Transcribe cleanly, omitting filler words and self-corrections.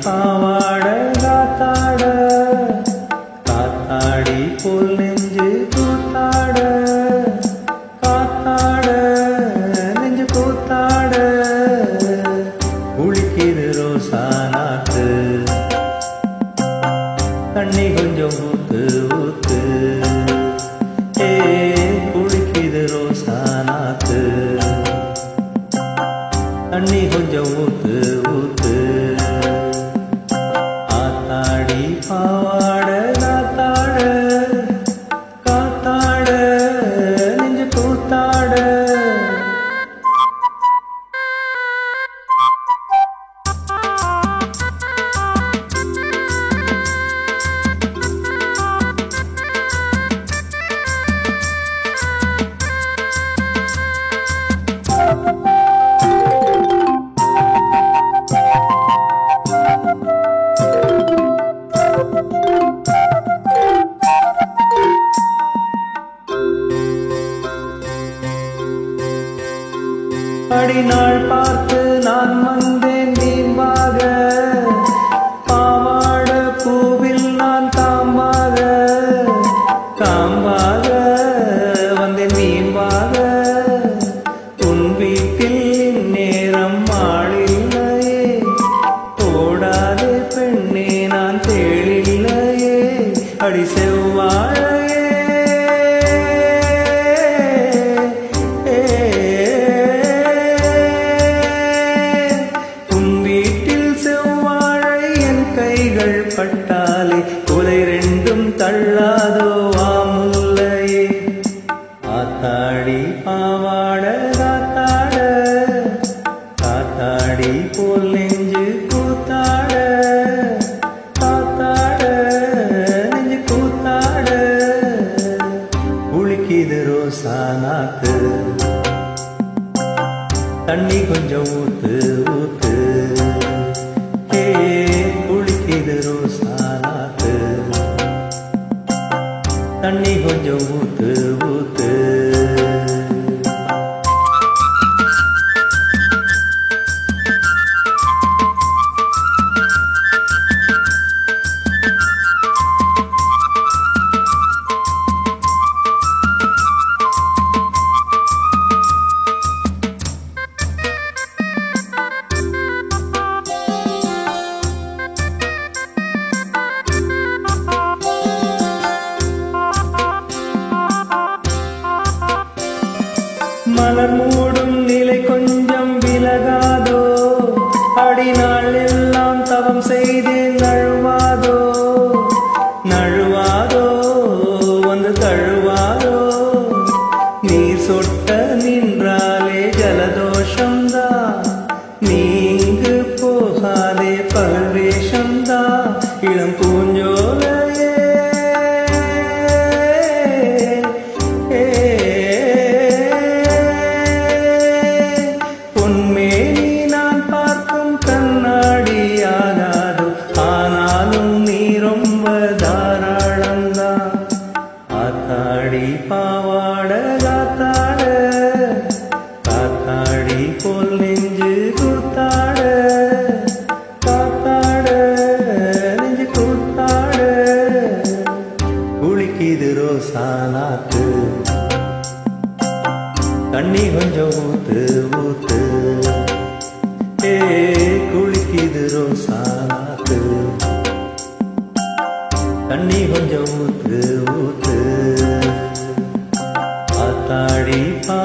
பாவாட காத்தாட காத்தாடி போல் நெஞ்சு கூத்தாட காத்தாட நெஞ்சு கூத்தாட குளிக்கிது ரோசா நாத்து தண்ணி கொஞ்சம் ஊத்து ஊத்து ஏ குளிக்கிது ரோசா நாத்து தண்ணி கொஞ்சம் ஊத்து ஊத்து ஆத்தாடி பாவாட காத்தாட காத்தாட நெஞ்சு கூத்தாட அடிநாள் பார்த்து நான் வந்தேன் நீம்பாக பாவாட பூவில் நான் காம்பாக காம்பாக வந்தேன் நீம்பாக உன் வீட்டில் நேரம் ஆளில்லையே ஓடாதே பெண்ணே நான் தேடில்லையே அடி செவ்வாழையே கைகள் பட்டாலே குலை ரெண்டும் தள்ளாதோ வாமுல்லையே ஆத்தாடி பாவாட காத்தாட காத்தாடி போல் நெஞ்சு கூத்தாட காத்தாட நெஞ்சு கூத்தாட குளிக்கிது ரோசா நாத்து தண்ணி கொஞ்சம் ஊத்து ஊத்து குளிக்கிது ரோசா நாத்து தண்ணி கொஞ்சம் ஊத்து ஊத்து மலர் மூடும் நிலை கொஞ்சம் விலகாதோ அடிநாள் எல்லாம் தவம் செய்து நழுவாதோ நழுவாதோ வந்து தழுவாதோ நீர் சொட்ட நின்றாலே ஜலதோஷம்தா நீங்கு போகாதே பகல் வேஷம்தா இளம் பூஞ்சோலையே பொன்மேனி நான் பார்க்கும் கண்ணாடியாகாதோ ஆனாலும் நீ ரொம்ப தாராளம்தான் ஆத்தாடி பாவாட காத்தாட காத்தாடி போல் நெஞ்சு கூத்தாட காத்தாட நெஞ்சு கூத்தாட குளிக்கிது ரோசா நாத்து தண்ணி கொஞ்சம் ஊத்து ஊத்து ஏ குளிக்கிது ரோசா நாத்து தண்ணி கொஞ்சம் ஊத்து ஊத்து ஆத்தாடி பா